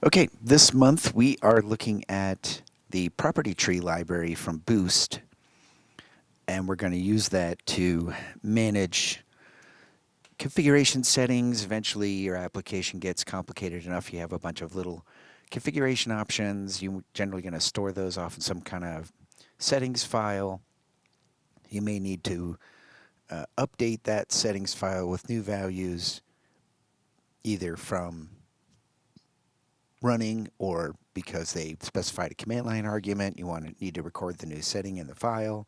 Okay, this month we are looking at the property tree library from Boost, and we're going to use that to manage configuration settings. Eventually, your application gets complicated enough, you have a bunch of little configuration options. You're generally going to store those off in some kind of settings file. You may need to update that settings file with new values, either from running or because they specified a command line argument, you need to record the new setting in the file.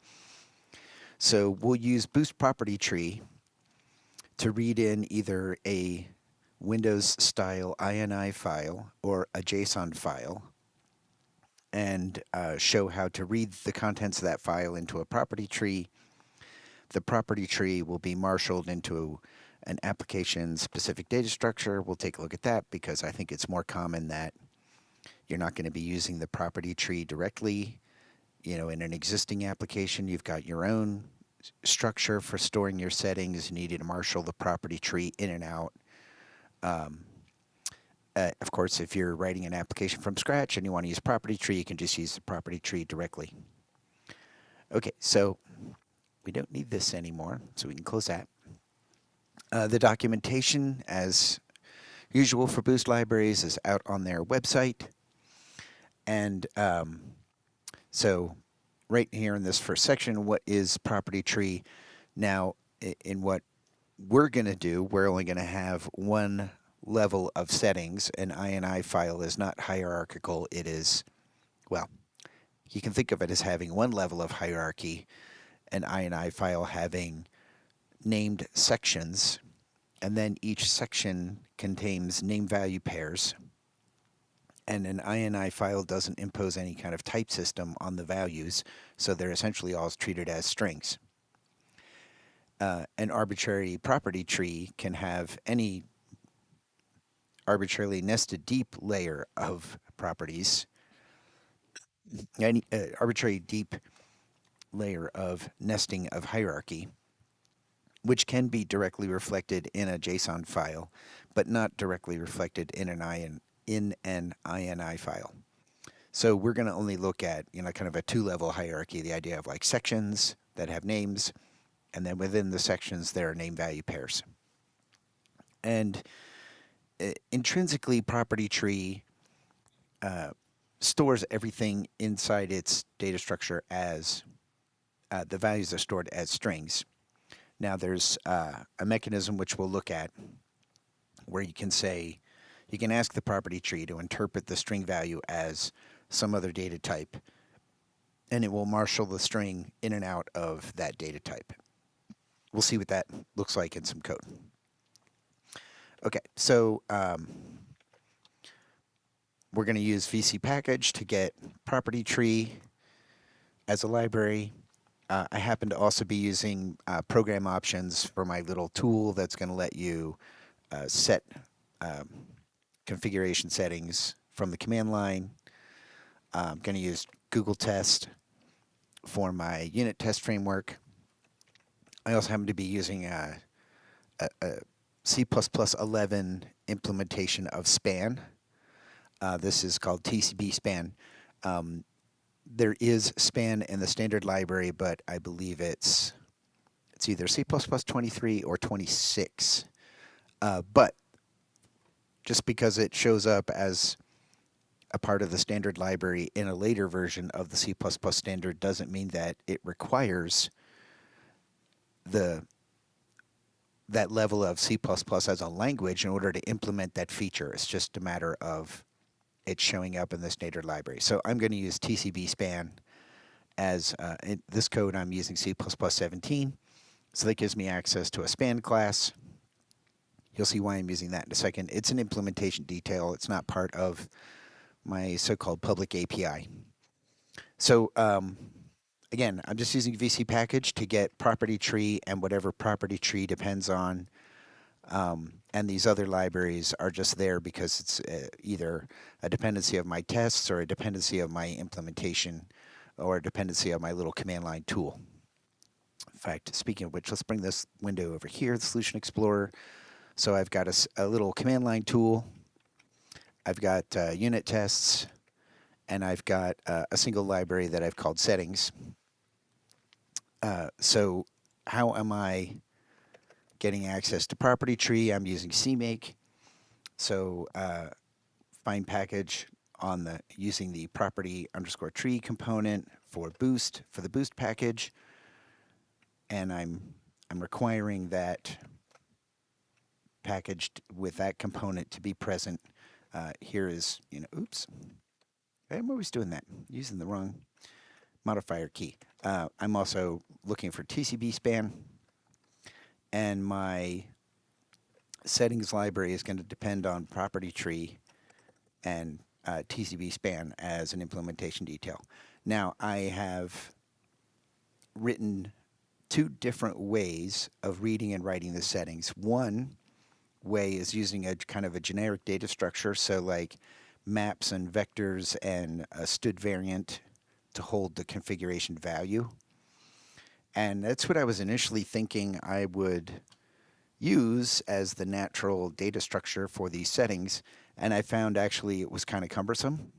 So we'll use Boost.PropertyTree to read in either a Windows style INI file or a JSON file and show how to read the contents of that file into a property tree. The property tree will be marshaled into an application specific data structure. We'll take a look at that because I think it's more common that you're not going to be using the property tree directly. In an existing application, you've got your own structure for storing your settings. You need to marshal the property tree in and out. Of course, if you're writing an application from scratch and you want to use property tree, you can just use the property tree directly. Okay, so we don't need this anymore, so we can close that. The documentation, as usual for Boost libraries, is out on their website. And so right here in this first section, what is property tree? Now, in what we're going to do, we're only going to have one level of settings. An INI file is not hierarchical. It is, well, you can think of it as having one level of hierarchy, an INI file having named sections, and then each section contains name value pairs. And an INI file doesn't impose any kind of type system on the values, so they're essentially all treated as strings. An arbitrary property tree can have any arbitrarily nested deep layer of properties, any arbitrary deep layer of nesting of hierarchy, which can be directly reflected in a JSON file, but not directly reflected in an INI file. So we're going to only look at, kind of a two-level hierarchy, the idea of like sections that have names, and then within the sections there are name value pairs. And intrinsically, property tree stores everything inside its data structure as the values are stored as strings. Now there's a mechanism which we'll look at where you can ask the property tree to interpret the string value as some other data type, and it will marshal the string in and out of that data type. We'll see what that looks like in some code. Okay, so we're going to use VC package to get property tree as a library. I happen to also be using program options for my little tool that's going to let you set configuration settings from the command line. I'm going to use Google Test for my unit test framework. I also happen to be using a C++ 11 implementation of span. This is called TCB span. There is span in the standard library, but I believe it's either C++ 23 or 26. But just because it shows up as a part of the standard library in a later version of the C++ standard doesn't mean that it requires that level of C++ as a language in order to implement that feature. It's just a matter of it showing up in the standard library. So I'm going to use TCB span as in this code. I'm using C++ 17, so that gives me access to a span class. You'll see why I'm using that in a second. It's an implementation detail. It's not part of my so-called public API. So again, I'm just using VC package to get property tree and whatever property tree depends on. And these other libraries are just there because it's either a dependency of my tests or a dependency of my implementation or a dependency of my little command line tool. In fact, speaking of which, let's bring this window over here, the Solution Explorer. So I've got a little command line tool, I've got unit tests, and I've got a single library that I've called settings. So how am I getting access to property tree? I'm using CMake. So find package on the using the property underscore tree component for Boost for the Boost package, and I'm requiring that packaged with that component to be present. Here is, oops, I'm always doing that, using the wrong modifier key. I'm also looking for TCB span, and my settings library is going to depend on property tree and TCB span as an implementation detail. Now, I have written two different ways of reading and writing the settings. One way is using a kind of a generic data structure, so like maps and vectors and a std variant to hold the configuration value. And that's what I was initially thinking I would use as the natural data structure for these settings, and I found actually it was kind of cumbersome.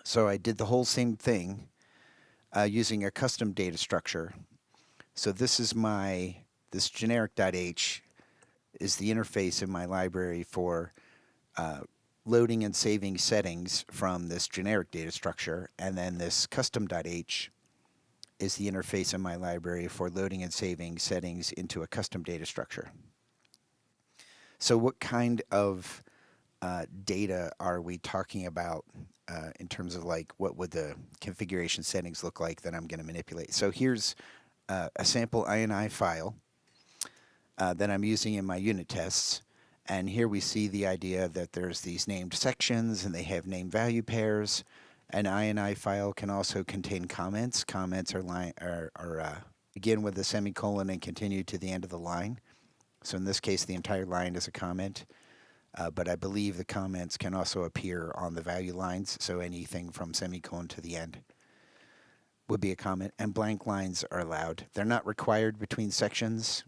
So I did the whole same thing using a custom data structure. So this is this generic.h is the interface in my library for loading and saving settings from this generic data structure, and then this custom.h is the interface in my library for loading and saving settings into a custom data structure. So what kind of data are we talking about in terms of like what would the configuration settings look like that I'm going to manipulate? So here's a sample INI file that I'm using in my unit tests. And here we see the idea that there's these named sections and they have name value pairs. An INI file can also contain comments. Comments begin with a semicolon and continue to the end of the line. So in this case, the entire line is a comment. But I believe the comments can also appear on the value lines. So anything from semicolon to the end would be a comment. And blank lines are allowed. They're not required between sections.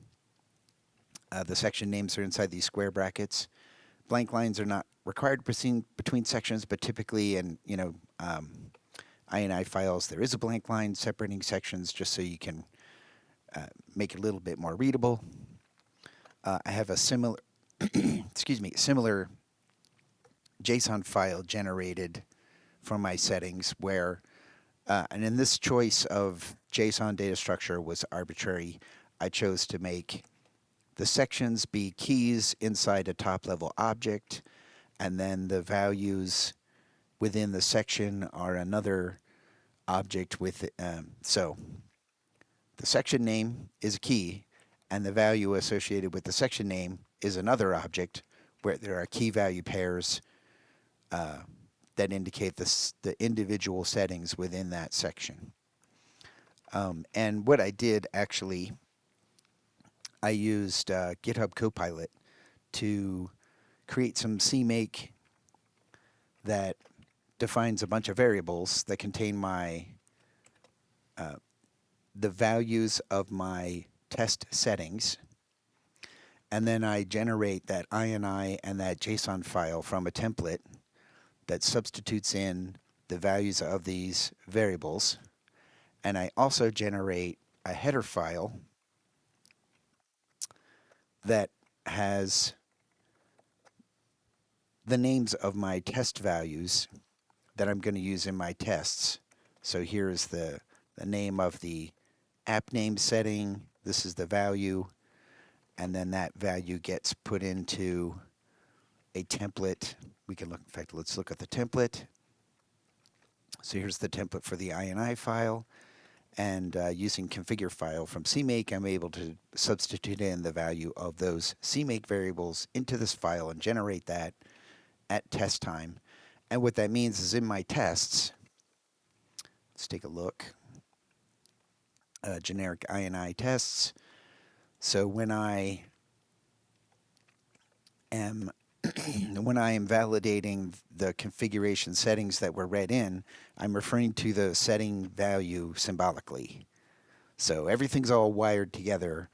The section names are inside these square brackets. Blank lines are not required between sections, but typically in INI files there is a blank line separating sections just so you can make it a little bit more readable. I have a similar similar JSON file generated from my settings where, and in this choice of JSON data structure was arbitrary. I chose to make the sections be keys inside a top-level object, and then the values within the section are another object with, so the section name is a key, and the value associated with the section name is another object where there are key value pairs that indicate the individual settings within that section. And what I did actually, I used GitHub Copilot to create some CMake that defines a bunch of variables that contain my the values of my test settings, and then I generate that INI and that JSON file from a template that substitutes in the values of these variables, and I also generate a header file that has the names of my test values that I'm going to use in my tests. So here's the name of the app name setting, this is the value, and then that value gets put into a template. We can look, in fact, let's look at the template. So here's the template for the INI file, and using configure file from CMake, I'm able to substitute in the value of those CMake variables into this file and generate that at test time. And what that means is in my tests, let's take a look. Generic INI tests. So when I am validating the configuration settings that were read in, I'm referring to the setting value symbolically. So everything's all wired together,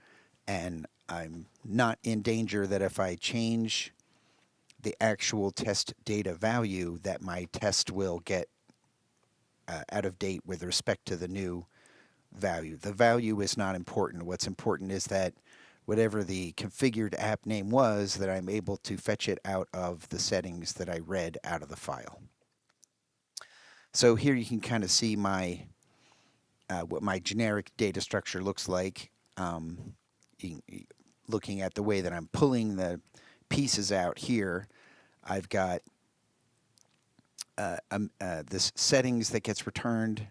and I'm not in danger that if I change the actual test data value that my test will get out of date with respect to the new value. The value is not important. What's important is that whatever the configured app name was, that I'm able to fetch it out of the settings that I read out of the file. So here you can kind of see my what my generic data structure looks like. Looking at the way that I'm pulling the pieces out here, I've got this settings that gets returned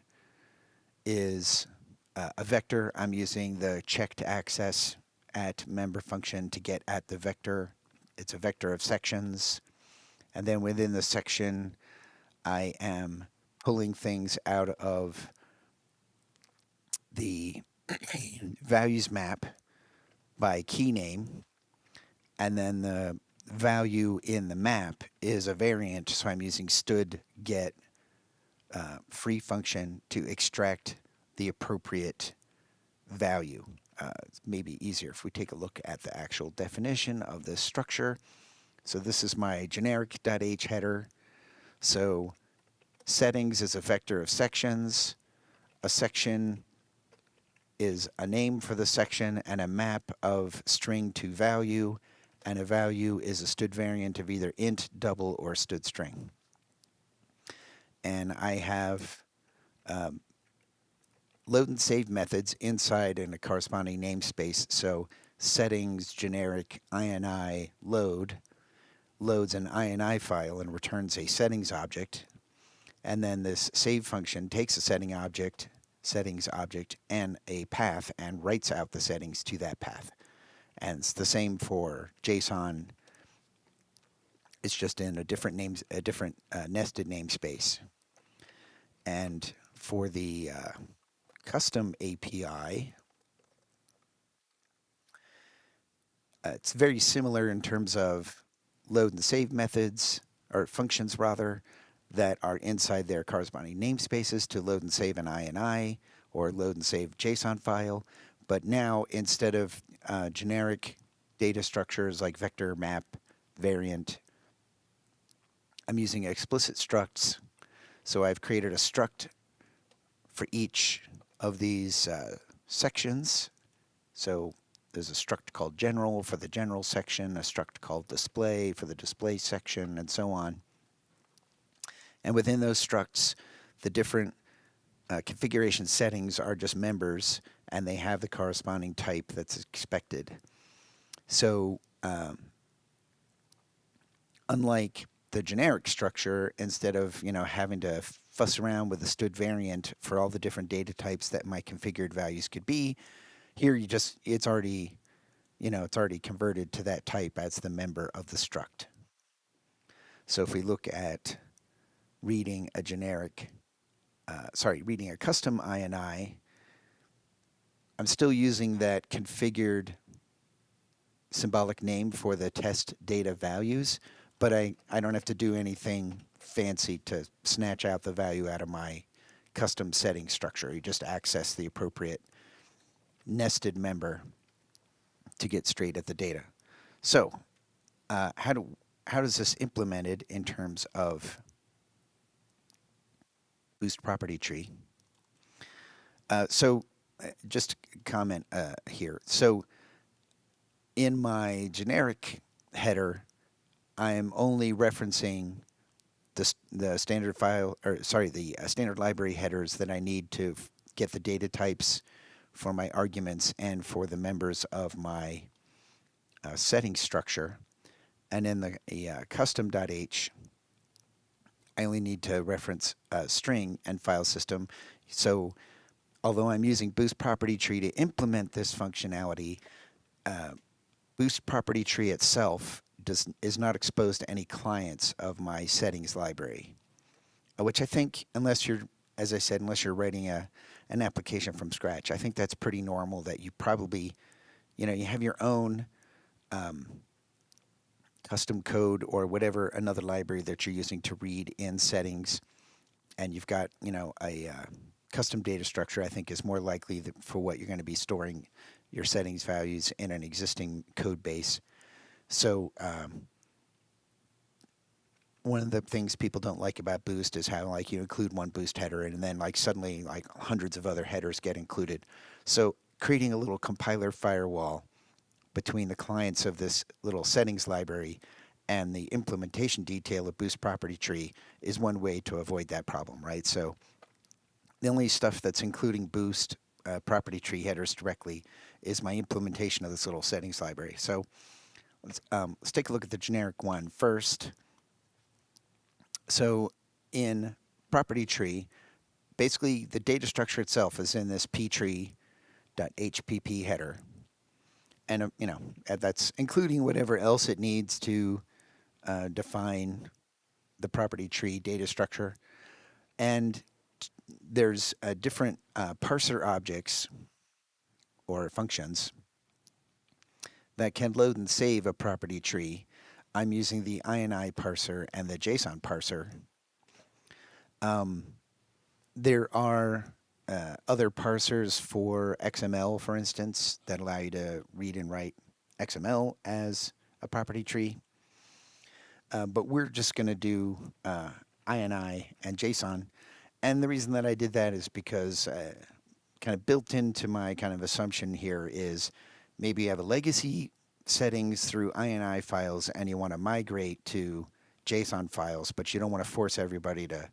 is a vector. I'm using the check to access at member function to get at the vector. It's a vector of sections. And then within the section, I am pulling things out of the values map by key name. And then the value in the map is a variant. So I'm using stood get free function to extract the appropriate value. It's maybe easier if we take a look at the actual definition of this structure. So this is my generic.h header. So settings is a vector of sections. A section is a name for the section and a map of string to value. And a value is a stood variant of either int, double, or stood string. And I have load and save methods inside in a corresponding namespace. So settings generic INI load loads an INI file and returns a settings object. And then this save function takes a settings object, and a path and writes out the settings to that path. And it's the same for JSON. It's just in a different nested namespace. And for the custom API, it's very similar in terms of load and save methods, or functions rather, that are inside their corresponding namespaces to load and save an INI or load and save JSON file. But now, instead of generic data structures like vector, map, variant, I'm using explicit structs. So I've created a struct for each of these sections. So there's a struct called general for the general section, a struct called display for the display section, and so on. And within those structs, the different configuration settings are just members, and they have the corresponding type that's expected. So unlike the generic structure, instead of having to fuss around with the stood variant for all the different data types that my configured values could be, here it's already converted to that type as the member of the struct. So if we look at reading a custom INI, I'm still using that configured symbolic name for the test data values, but I don't have to do anything fancy to snatch out the value out of my custom setting structure. You just access the appropriate nested member to get straight at the data. So how does this implemented in terms of Boost.PropertyTree? So just a comment here. So in my generic header, I am only referencing the standard file, the standard library headers that I need to get the data types for my arguments and for the members of my setting structure. And in the custom.h, I only need to reference string and file system. So although I'm using Boost.PropertyTree to implement this functionality, Boost.PropertyTree itself is not exposed to any clients of my settings library, which I think, unless you're writing an application from scratch, I think that's pretty normal. That you probably, you have your own custom code or whatever, another library that you're using to read in settings, and you've got a custom data structure. I think is more likely for what you're going to be storing your settings values in an existing code base. So one of the things people don't like about Boost is how like you include one Boost header and then like suddenly like hundreds of other headers get included. So creating a little compiler firewall between the clients of this little settings library and the implementation detail of Boost Property Tree is one way to avoid that problem, right? So the only stuff that's including Boost Property Tree headers directly is my implementation of this little settings library. So let's take a look at the generic one first. So in Property Tree, basically the data structure itself is in this ptree.hpp header. And, that's including whatever else it needs to define the property tree data structure. And there's different parser objects or functions that can load and save a property tree. I'm using the INI parser and the JSON parser. There are other parsers for XML, for instance, that allow you to read and write XML as a property tree. But we're just going to do INI and JSON. And the reason that I did that is because kind of built into my kind of assumption here is maybe you have a legacy settings through INI files and you want to migrate to JSON files, but you don't want to force everybody to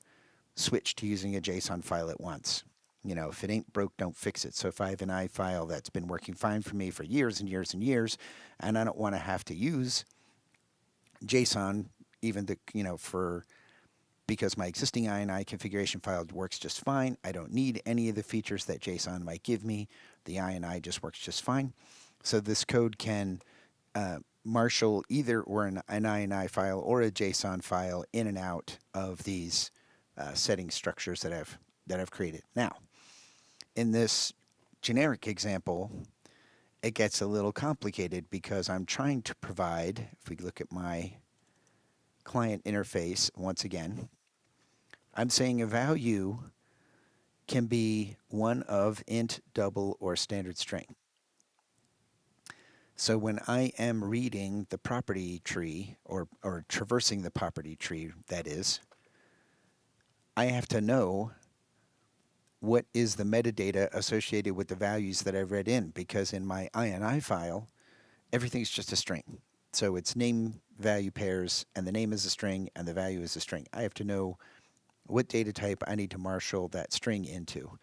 switch to using a JSON file at once. If it ain't broke, don't fix it. So if I have an I file that's been working fine for me for years and years and years, and I don't want to have to use JSON, even because my existing INI configuration file works just fine. I don't need any of the features that JSON might give me. The INI just works just fine. So this code can marshal either or an INI file or a JSON file in and out of these setting structures that I've created. Now, in this generic example, it gets a little complicated because I'm trying to provide, if we look at my client interface once again, I'm saying a value can be one of int, double, or standard string. So when I am reading the property tree, or traversing the property tree, that is, I have to know what is the metadata associated with the values that I've read in, because in my INI file, everything's just a string. So it's name value pairs, and the name is a string, and the value is a string. I have to know what data type I need to marshal that string into.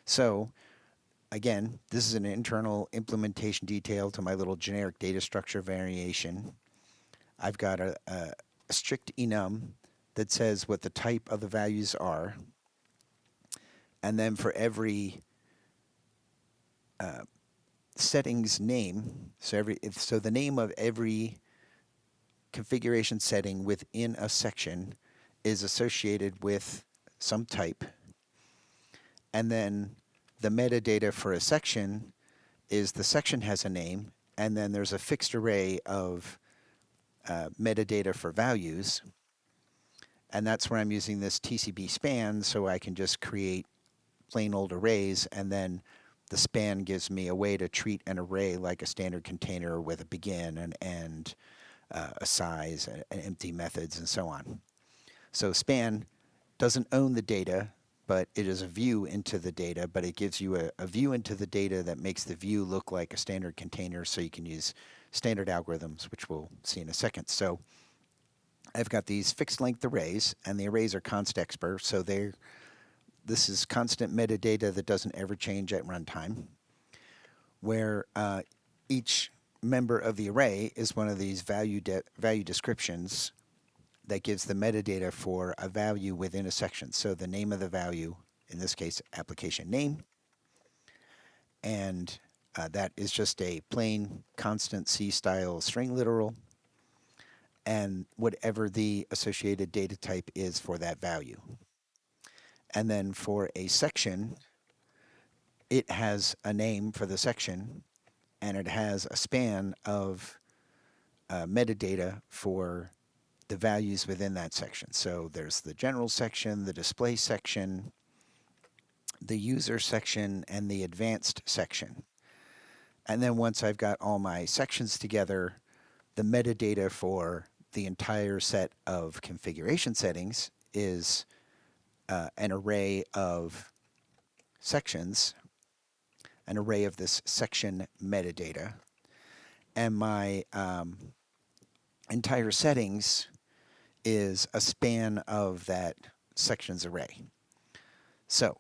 So again, this is an internal implementation detail to my little generic data structure variation. I've got a strict enum that says what the type of the values are. And then for every settings name, so the name of every configuration setting within a section is associated with some type. And then the metadata for a section is the section has a name, and then there's a fixed array of metadata for values. And that's where I'm using this TCB span, so I can just create plain old arrays, and then the span gives me a way to treat an array like a standard container with a begin, an end, a size, and empty methods, and so on. So span doesn't own the data, but it is a view into the data, but it gives you a view into the data that makes the view look like a standard container, so you can use standard algorithms, which we'll see in a second. So I've got these fixed length arrays, and the arrays are const expr, so this is constant metadata that doesn't ever change at runtime, where each member of the array is one of these value descriptions that gives the metadata for a value within a section. So the name of the value, in this case, application name, and that is just a plain constant C style string literal, and whatever the associated data type is for that value. And then for a section, it has a name for the section, and it has a span of metadata for the values within that section. So there's the general section, the display section, the user section, and the advanced section. And then once I've got all my sections together, the metadata for the entire set of configuration settings is an array of sections, an array of this section metadata, and my entire settings is a span of that sections array. So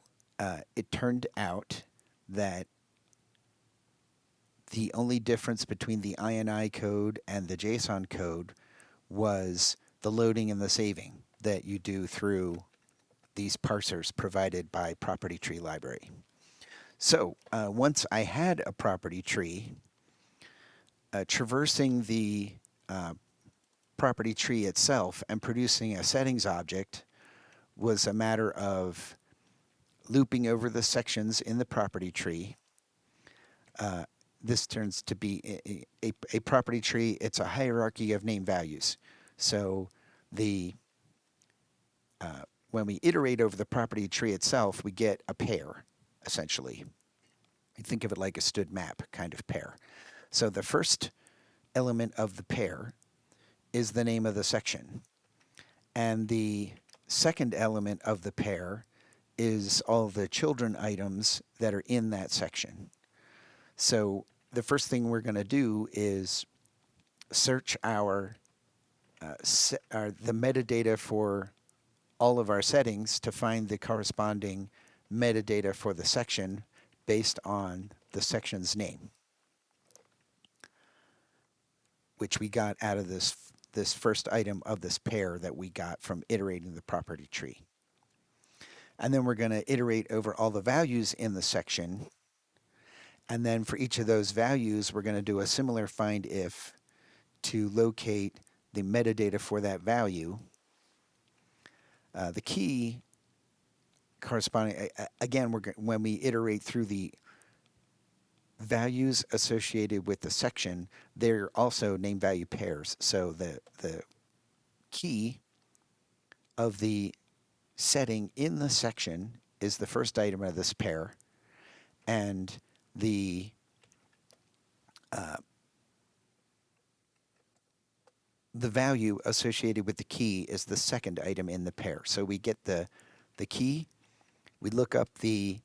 it turned out that the only difference between the INI code and the JSON code was the loading and the saving that you do through these parsers provided by property tree library. So once I had a property tree, traversing the property tree itself and producing a settings object was a matter of looping over the sections in the property tree. This turns to be a property tree. It's a hierarchy of name values. So the when we iterate over the property tree itself, we get a pair, essentially. You think of it like a stood map kind of pair. So the first element of the pair is the name of the section. And the second element of the pair is all the children items that are in that section. So the first thing we're going to do is search the metadata for all of our settings to find the corresponding metadata for the section based on the section's name, which we got out of this first item of this pair that we got from iterating the property tree. And then we're going to iterate over all the values in the section. And then for each of those values, we're going to do a similar find if to locate the metadata for that value. The key corresponding, again, when we iterate through the values associated with the section, they're also name value pairs. So the key of the setting in the section is the first item of this pair, and the value associated with the key is the second item in the pair. So we get the key, we look up the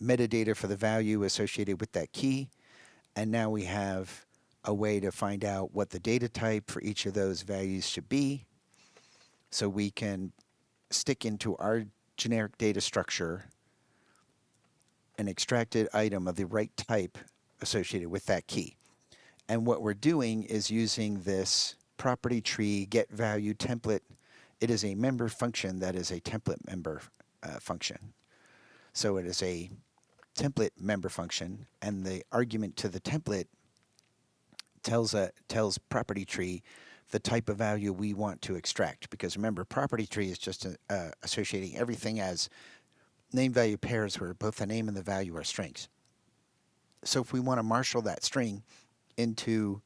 metadata for the value associated with that key, and now we have a way to find out what the data type for each of those values should be. So we can stick into our generic data structure an extracted item of the right type associated with that key. And what we're doing is using this property tree get value template. It is a member function that is a template member function. So it is a template member function, and the argument to the template tells property tree the type of value we want to extract. Because remember, property tree is just associating everything as name value pairs where both the name and the value are strings. So if we want to marshal that string into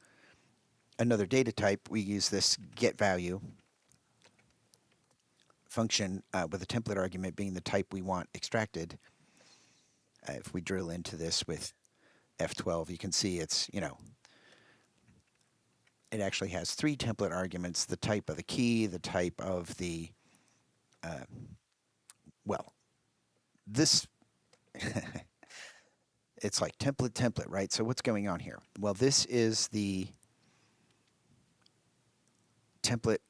another data type, we use this get value function with a template argument being the type we want extracted. If we drill into this with F12, you can see it's, it actually has three template arguments: the type of the key, the type of the, this, it's like template, right? So what's going on here? Well, this is the template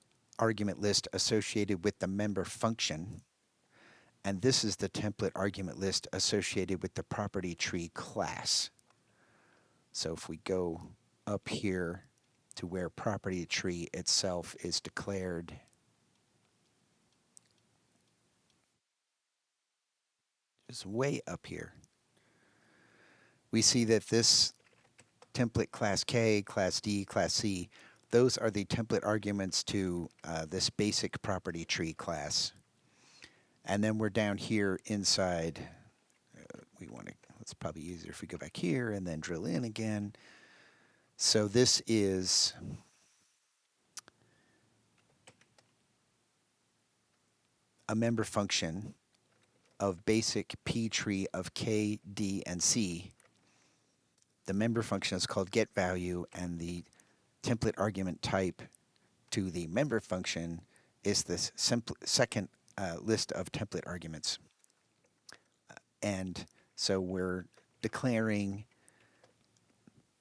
argument list associated with the member function, and this is the template argument list associated with the property tree class. So if we go up here to where property tree itself is declared, just way up here, we see that this template class K, class D, class C, those are the template arguments to this basic property tree class. And then we're down here inside, it's probably easier if we go back here and then drill in again. So this is a member function of basic P tree of K, D, and C. The member function is called getValue, and the template argument type to the member function is this second list of template arguments. And so we're declaring,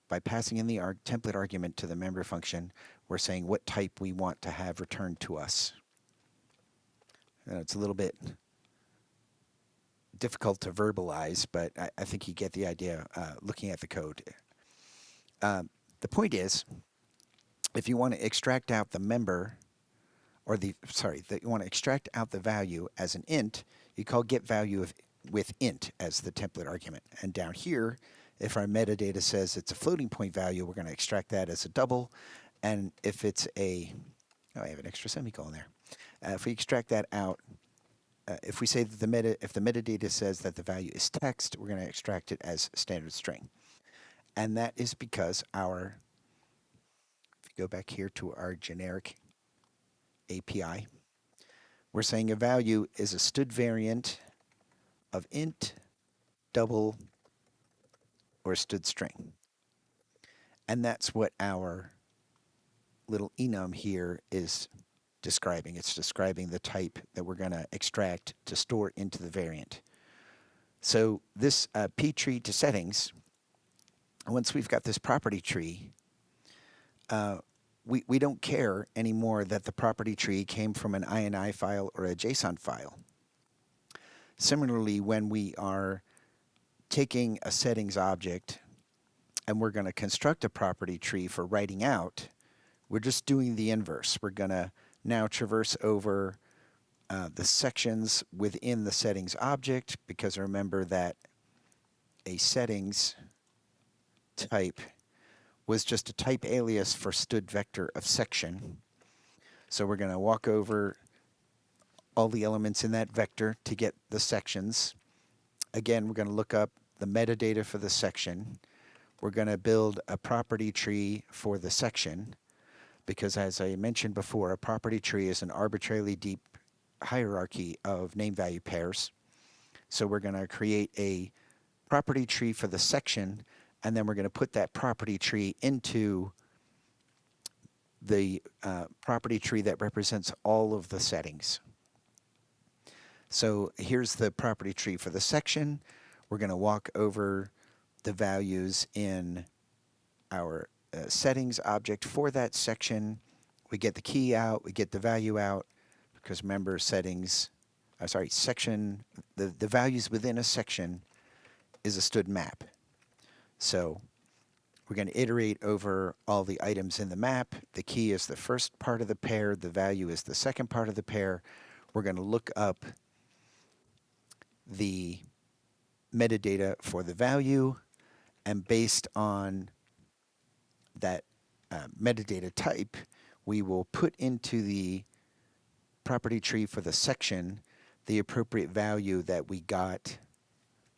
by passing in the template argument to the member function, we're saying what type we want to have returned to us. It's a little bit difficult to verbalize, but I think you get the idea looking at the code. The point is, if you want to extract out the member, or you want to extract out the value as an int, you call getValue with int as the template argument. And down here, if our metadata says it's a floating point value, we're going to extract that as a double. And if it's I have an extra semicolon there. If we extract that out, if we say that if the metadata says that the value is text, we're going to extract it as standard string. And that is because if you go back here to our generic API, we're saying a value is a std variant of int, double, or std string. And that's what our little enum here is describing. It's describing the type that we're going to extract to store into the variant. So this ptree to settings, once we've got this property tree, we don't care anymore that the property tree came from an INI file or a JSON file. Similarly, when we are taking a settings object and we're going to construct a property tree for writing out, we're just doing the inverse. We're going to now traverse over the sections within the settings object, because remember that a settings type was just a type alias for std vector of section. So we're going to walk over all the elements in that vector to get the sections. Again, we're going to look up the metadata for the section. We're going to build a property tree for the section, because as I mentioned before, a property tree is an arbitrarily deep hierarchy of name value pairs. So we're going to create a property tree for the section, and then we're going to put that property tree into the property tree that represents all of the settings. So here's the property tree for the section. We're going to walk over the values in our settings object for that section. We get the key out, we get the value out, because remember section, the values within a section is a std map. So we're going to iterate over all the items in the map. The key is the first part of the pair, the value is the second part of the pair. We're going to look up the metadata for the value, and based on that metadata type, we will put into the property tree for the section the appropriate value that we got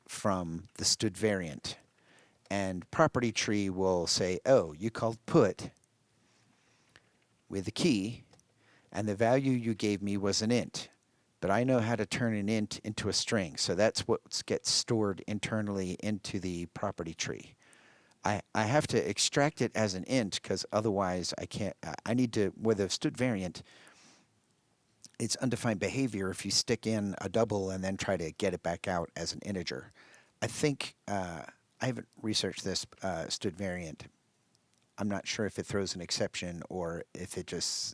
from the std variant. And property tree will say, oh, you called put with the key, and the value you gave me was an int. But I know how to turn an int into a string, so that's what gets stored internally into the property tree. I have to extract it as an int, because otherwise I can't. I need to, with a std variant, it's undefined behavior if you stick in a double and then try to get it back out as an integer. I think, I haven't researched this std variant. I'm not sure if it throws an exception or if it just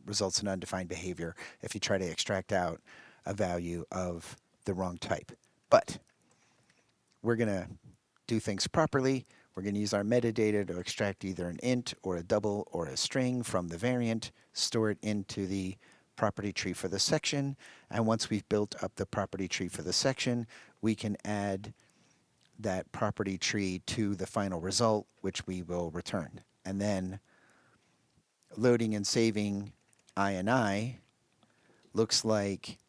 results in undefined behavior if you try to extract out a value of the wrong type. But we're going to do things properly. We're going to use our metadata to extract either an int or a double or a string from the variant, store it into the property tree for the section, and once we've built up the property tree for the section, we can add that property tree to the final result, which we will return. And then loading and saving INI looks like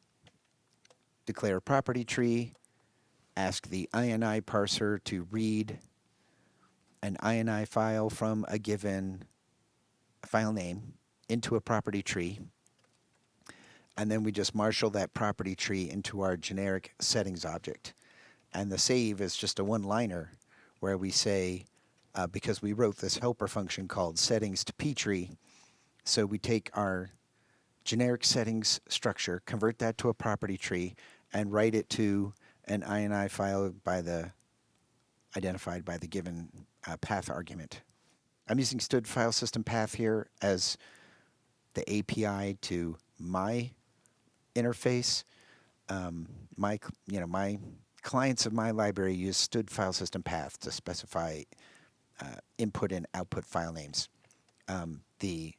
declare property tree, ask the INI parser to read an INI file from a given file name into a property tree, and then we just marshal that property tree into our generic settings object. And the save is just a one-liner where we say, because we wrote this helper function called settings to ptree, So we take our generic settings structure, convert that to a property tree, and write it to an INI file identified by the given path argument. I'm using std file system path here as the API to my interface. My clients of my library use std file system path to specify input and output file names. The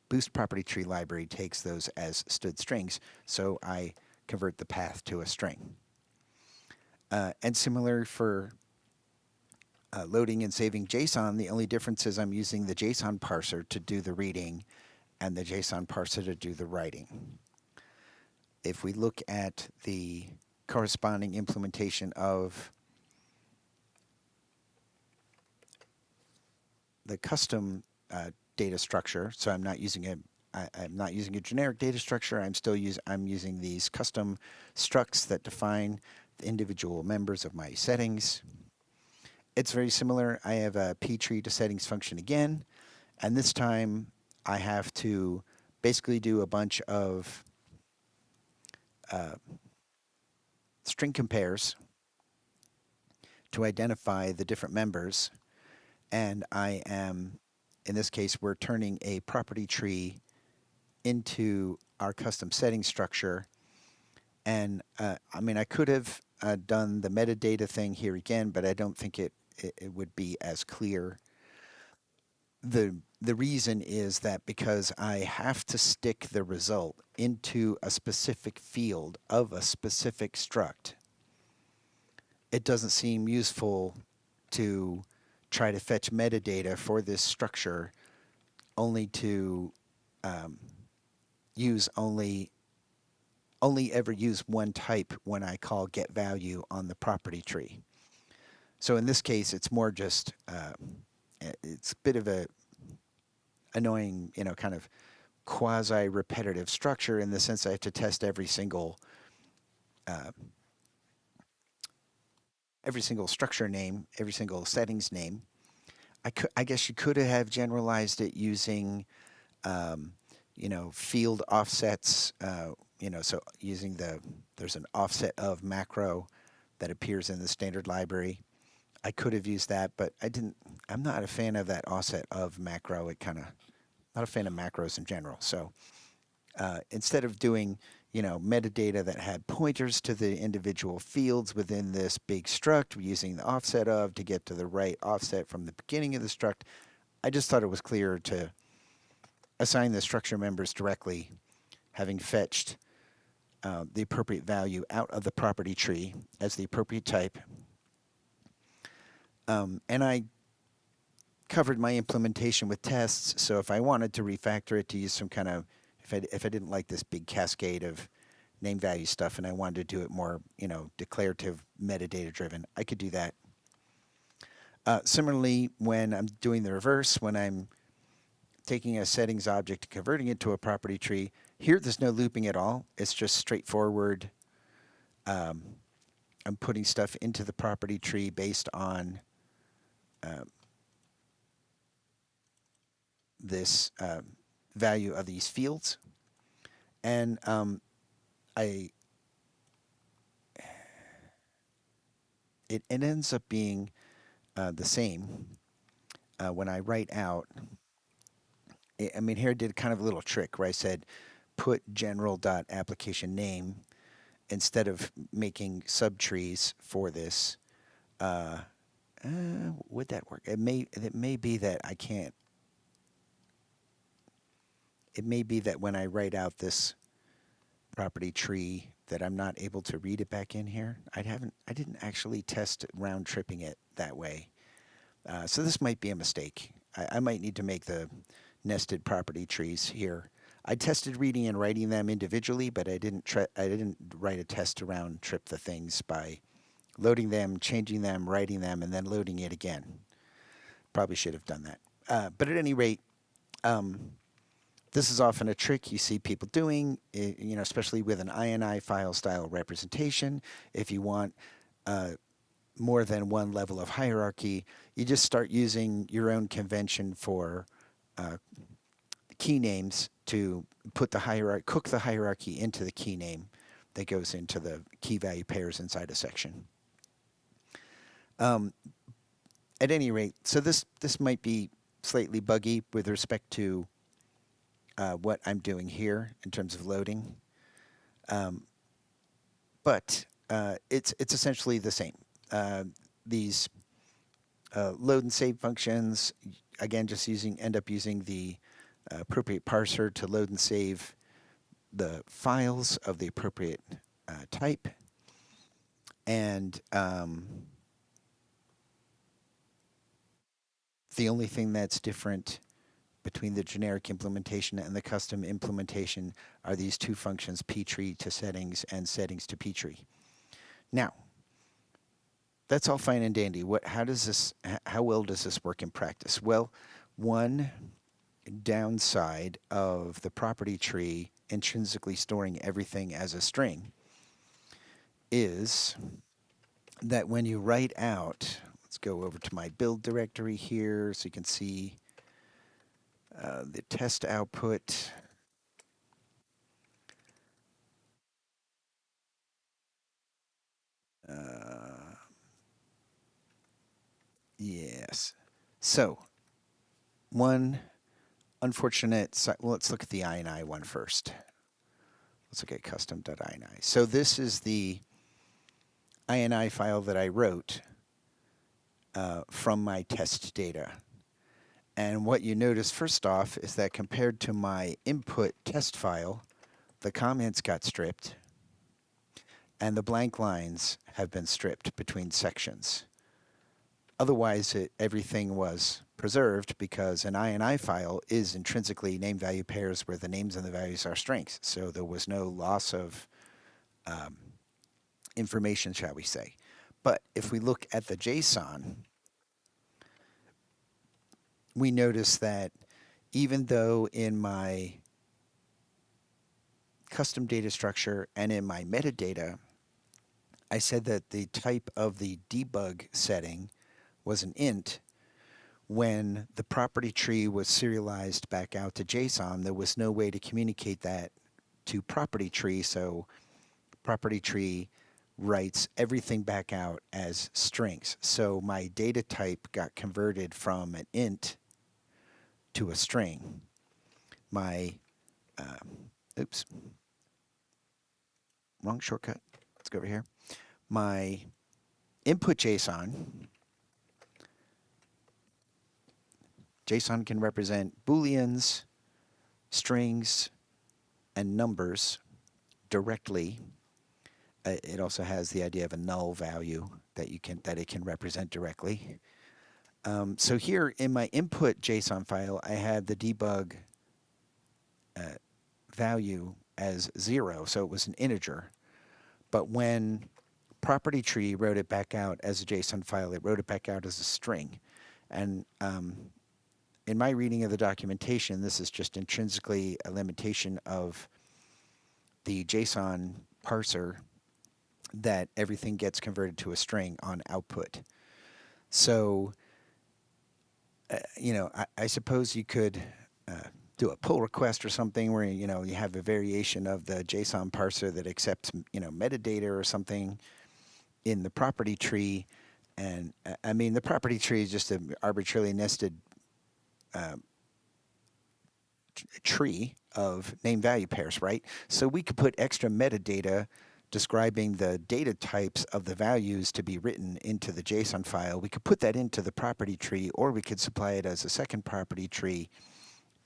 Boost.PropertyTree library takes those as std strings, so I convert the path to a string. And similar for loading and saving JSON, the only difference is I'm using the JSON parser to do the reading and the JSON parser to do the writing. If we look at the corresponding implementation of the custom data structure, so I'm not using a generic data structure. I'm using these custom structs that define the individual members of my settings. It's very similar. I have a ptree to settings function again, and this time I have to basically do a bunch of string compares to identify the different members. And I am, in this case, we're turning a property tree into our custom settings structure. And I could have done the metadata thing here again, but I don't think it would be as clear. The reason is that because I have to stick the result into a specific field of a specific struct, it doesn't seem useful to try to fetch metadata for this structure only to only ever use one type when I call get value on the property tree. So in this case, it's more just it's a bit of a annoying, kind of quasi-repetitive structure in the sense I have to test every single structure name, every single settings name. I guess you could have generalized it using, field offsets. So using there's an offset of macro that appears in the standard library. I could have used that, but I didn't. I'm not a fan of that offset of macro. Not a fan of macros in general. So instead of doing, metadata that had pointers to the individual fields within this big struct, we're using the offset of to get to the right offset from the beginning of the struct. I just thought it was clearer to assign the structure members directly, having fetched the appropriate value out of the property tree as the appropriate type. And I covered my implementation with tests, so if I wanted to refactor it to use some kind of, if I didn't like this big cascade of name value stuff and I wanted to do it more, declarative, metadata driven, I could do that. Similarly, when I'm doing the reverse, when I'm taking a settings object and converting it to a property tree, here there's no looping at all. It's just straightforward. I'm putting stuff into the property tree based on this value of these fields. And it ends up being the same when I write out. Here I did kind of a little trick where I said put general.application name instead of making subtrees for this. Would that work? It may be that I can't. It may be that when I write out this property tree that I'm not able to read it back in here. I didn't actually test round tripping it that way. So this might be a mistake. I might need to make the nested property trees here. I tested reading and writing them individually, but I didn't write a test to round trip the things by loading them, changing them, writing them, and then loading it again. Probably should have done that. But at any rate, this is often a trick you see people doing, especially with an INI file style representation. If you want more than one level of hierarchy, you just start using your own convention for key names to put the hierarchy, cook the hierarchy into the key name that goes into the key value pairs inside a section. At any rate, so this might be slightly buggy with respect to what I'm doing here in terms of loading, but it's essentially the same. These load and save functions, again, just end up using the appropriate parser to load and save the files of the appropriate type, and the only thing that's different between the generic implementation and the custom implementation are these two functions, ptree to settings and settings to ptree. Now, that's all fine and dandy. How well does this work in practice? Well, one downside of the property tree intrinsically storing everything as a string is that when you write out, let's go over to my build directory here so you can see the test output. Yes. So, one unfortunate, well, let's look at the INI one first. Let's look at custom.ini. So this is the INI file that I wrote from my test data. And what you notice first off is that compared to my input test file, the comments got stripped and the blank lines have been stripped between sections. Otherwise, everything was preserved because an INI file is intrinsically name value pairs where the names and the values are strings. So there was no loss of information, shall we say. But if we look at the JSON, we notice that even though in my custom data structure and in my metadata, I said that the type of the debug setting was an int, when the property tree was serialized back out to JSON, there was no way to communicate that to property tree, so property tree writes everything back out as strings. So my data type got converted from an int to a string. My, oops, wrong shortcut. Let's go over here. My input JSON can represent booleans, strings, and numbers directly. It also has the idea of a null value that it can represent directly. So here in my input JSON file, I had the debug value as 0, so it was an integer. But when property tree wrote it back out as a JSON file, it wrote it back out as a string. And in my reading of the documentation, this is just intrinsically a limitation of the JSON parser that everything gets converted to a string on output. So, I suppose you could do a pull request or something where, you have a variation of the JSON parser that accepts, metadata or something in the property tree. And I mean, the property tree is just an arbitrarily nested tree of name value pairs, right? So we could put extra metadata describing the data types of the values to be written into the JSON file. We could put that into the property tree, or we could supply it as a second property tree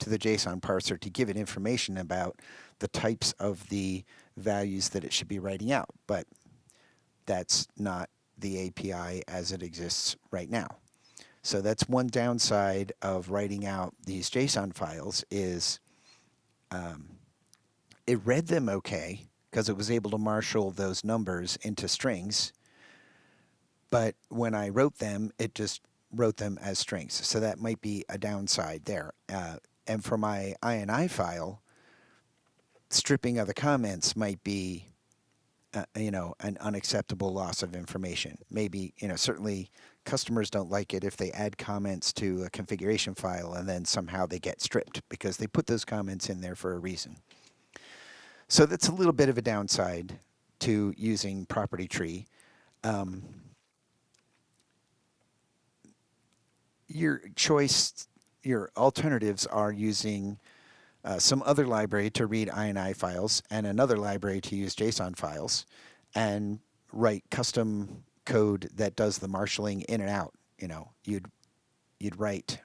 to the JSON parser to give it information about the types of the values that it should be writing out. But that's not the API as it exists right now. So that's one downside of writing out these JSON files is it read them okay because it was able to marshal those numbers into strings. But when I wrote them, it just wrote them as strings. So that might be a downside there. And for my INI file, stripping of the comments might be an unacceptable loss of information. Maybe, certainly customers don't like it if they add comments to a configuration file and then somehow they get stripped because they put those comments in there for a reason. So that's a little bit of a downside to using property tree. Um, your choice, your alternatives are using some other library to read INI files and another library to use JSON files and write custom code that does the marshaling in and out. You'd write,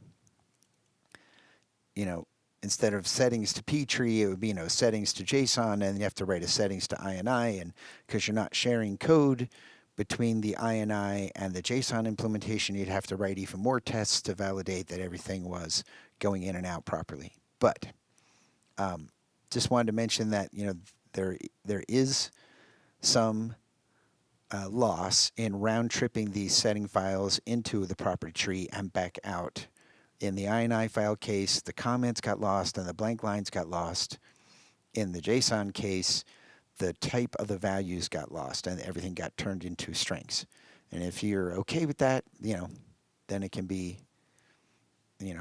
you know, instead of settings to ptree, it would be, settings to JSON, and you have to write a settings to INI, and because you're not sharing code between the INI and the JSON implementation, you'd have to write even more tests to validate that everything was going in and out properly. But just wanted to mention that there is some loss in round tripping these setting files into the property tree and back out. In the INI file case, the comments got lost and the blank lines got lost. In the JSON case, the type of the values got lost and everything got turned into strings. And if you're okay with that, then it can be,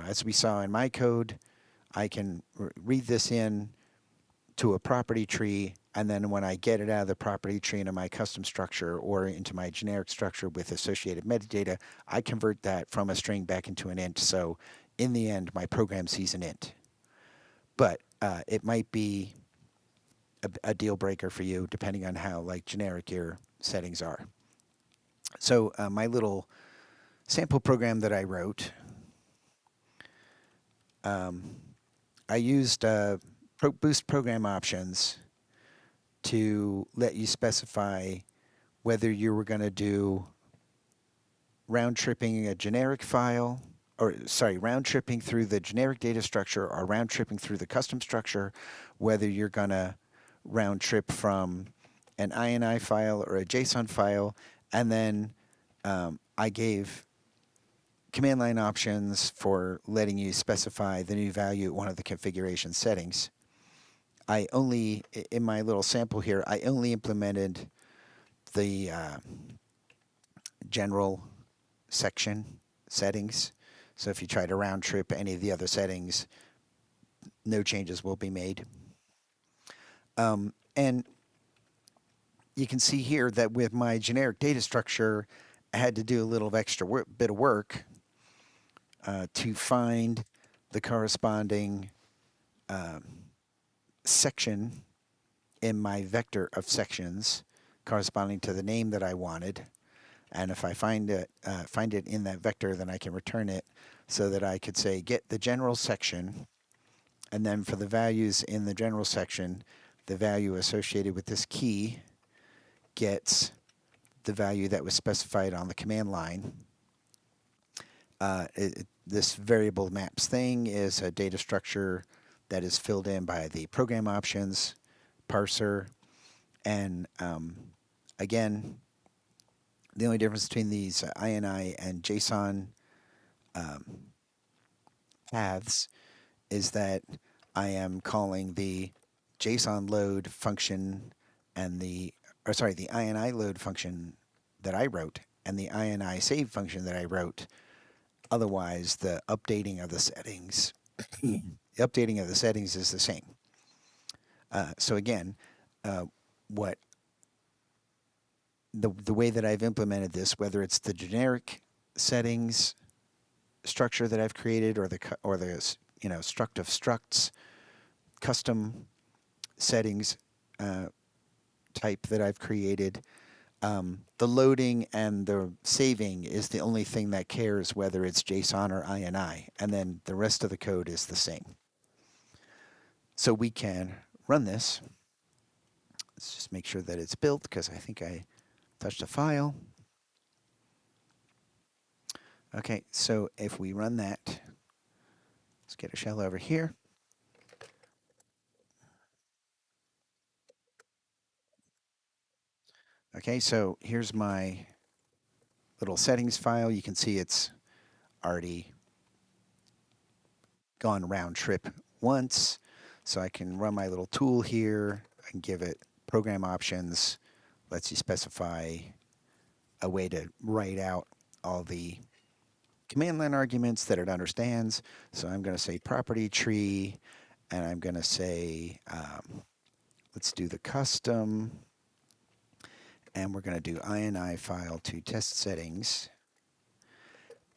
as we saw in my code, I can read this in to a property tree, and then when I get it out of the property tree into my custom structure or into my generic structure with associated metadata, I convert that from a string back into an int. So in the end, my program sees an int. But it might be a deal breaker for you depending on how generic your settings are. So my little sample program that I wrote, I used Boost program options to let you specify whether you were going to do round tripping a generic file, round tripping through the generic data structure or round tripping through the custom structure, whether you're going to round trip from an INI file or a JSON file, and then I gave command line options for letting you specify the new value at one of the configuration settings. In my little sample here, I only implemented the general section settings. So if you try to round trip any of the other settings, no changes will be made. And you can see here that with my generic data structure, I had to do a little extra bit of work to find the corresponding section in my vector of sections corresponding to the name that I wanted. And if I find it in that vector, then I can return it so that I could say get the general section, and then for the values in the general section, the value associated with this key gets the value that was specified on the command line. This variable maps thing is a data structure that is filled in by the program options parser. And again, the only difference between these INI and JSON paths is that I am calling the JSON load function and the INI load function that I wrote and the INI save function that I wrote. Otherwise, the updating of the settings, is the same. So again, what the way that I've implemented this, whether it's the generic settings structure that I've created or the struct of structs, custom settings type that I've created, the loading and the saving is the only thing that cares whether it's JSON or INI, and then the rest of the code is the same. So we can run this. Let's just make sure that it's built because I think I touched a file. Okay, so if we run that, let's get a shell over here. Okay, so here's my little settings file. You can see it's already gone round trip once. So I can run my little tool here and give it program options, lets you specify a way to write out all the command line arguments that it understands. So I'm going to say property tree, and I'm going to say, let's do the custom, and we're going to do INI file to test settings,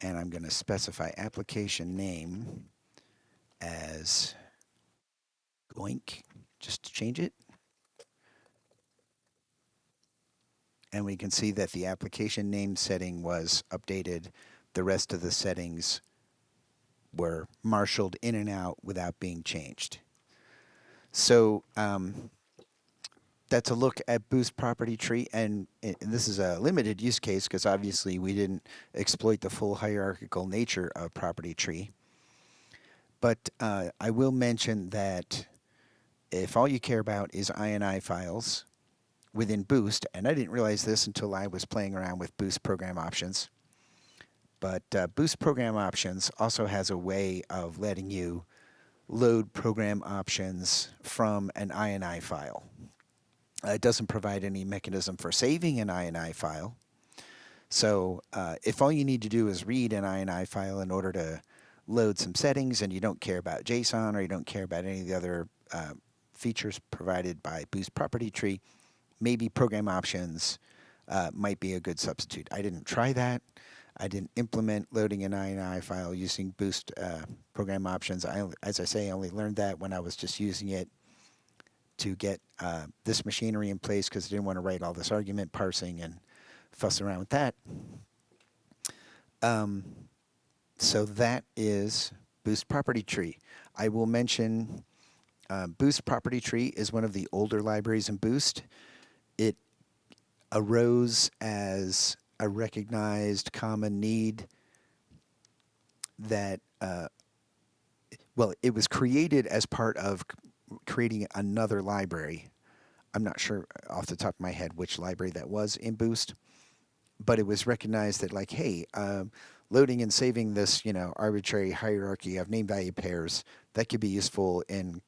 and I'm going to specify application name as Goink, just to change it. And we can see that the application name setting was updated. The rest of the settings were marshaled in and out without being changed. So that's a look at Boost Property Tree, and this is a limited use case because obviously we didn't exploit the full hierarchical nature of Property Tree. But I will mention that if all you care about is INI files within Boost, and I didn't realize this until I was playing around with Boost Program Options, but Boost Program Options also has a way of letting you load program options from an INI file. It doesn't provide any mechanism for saving an INI file. So if all you need to do is read an INI file in order to load some settings and you don't care about JSON or you don't care about any of the other features provided by Boost Property Tree, maybe program options might be a good substitute. I didn't try that. I didn't implement loading an INI file using Boost program options. As I say, I only learned that when I was just using it to get this machinery in place because I didn't want to write all this argument parsing and fuss around with that. So that is Boost Property Tree. I will mention Boost Property Tree is one of the older libraries in Boost. It arose as a recognized common need that, well, it was created as part of creating another library. I'm not sure off the top of my head which library that was in Boost, but it was recognized that, like, hey, loading and saving this, arbitrary hierarchy of name value pairs, that could be useful in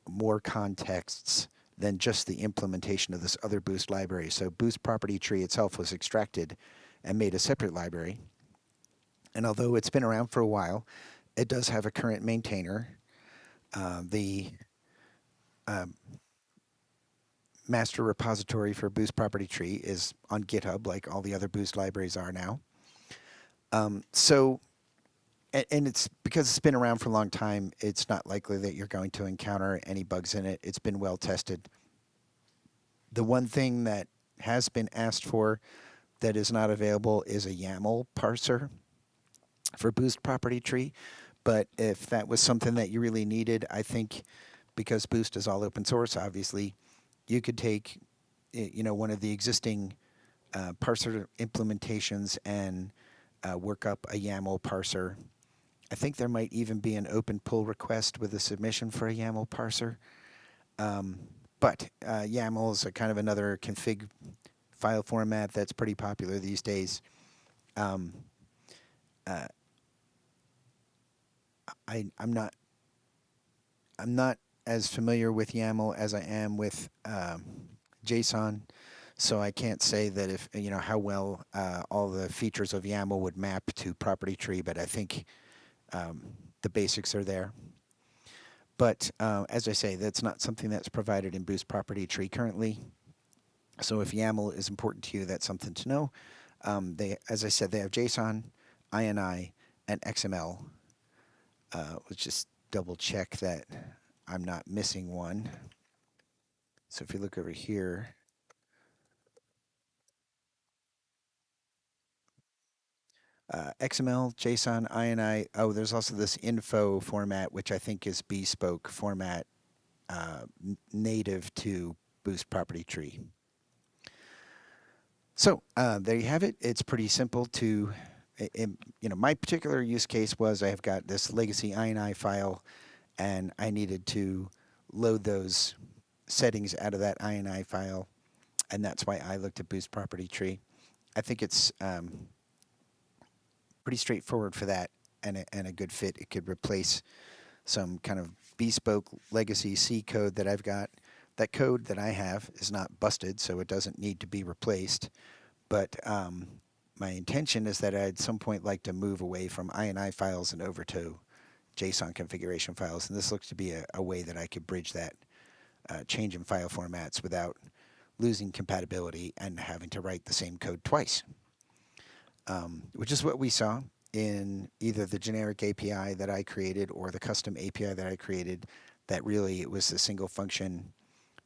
more contexts than just the implementation of this other Boost library. So Boost Property Tree itself was extracted and made a separate library. And although it's been around for a while, it does have a current maintainer. The master repository for Boost Property Tree is on GitHub, like all the other Boost libraries are now. And it's because it's been around for a long time, it's not likely that you're going to encounter any bugs in it. It's been well tested. The one thing that has been asked for that is not available is a YAML parser for Boost Property Tree. But if that was something that you really needed, I think because Boost is all open source, obviously, you could take one of the existing parser implementations and work up a YAML parser. I think there might even be an open pull request with a submission for a YAML parser. But YAML is a kind of another config file format that's pretty popular these days. I'm not as familiar with YAML as I am with JSON, so I can't say that if how well all the features of YAML would map to property tree, but I think the basics are there. But as I say, that's not something that's provided in Boost Property Tree currently. So if YAML is important to you, that's something to know. As I said, they have JSON, INI, and XML. Let's just double check that I'm not missing one. So if you look over here, XML, JSON, INI. Oh, there's also this info format, which I think is bespoke format native to Boost Property Tree. So there you have it. It's pretty simple to, my particular use case was I've got this legacy INI file, and I needed to load those settings out of that INI file, and that's why I looked at Boost Property Tree. I think it's pretty straightforward for that and a good fit. It could replace some kind of bespoke legacy C code that I've got That code that I have is not busted, so it doesn't need to be replaced. But my intention is that I'd at some point like to move away from INI files and over to JSON configuration files. And this looks to be a way that I could bridge that change in file formats without losing compatibility and having to write the same code twice, which is what we saw in either the generic API that I created or the custom API that I created, that really it was a single function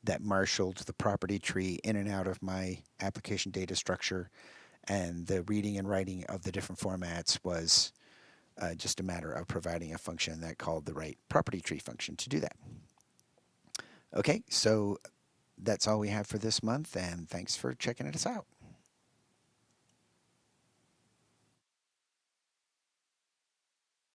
that marshaled the property tree in and out of my application data structure, and the reading and writing of the different formats was just a matter of providing a function that called the right property tree function to do that. Okay, so that's all we have for this month, and thanks for checking us out.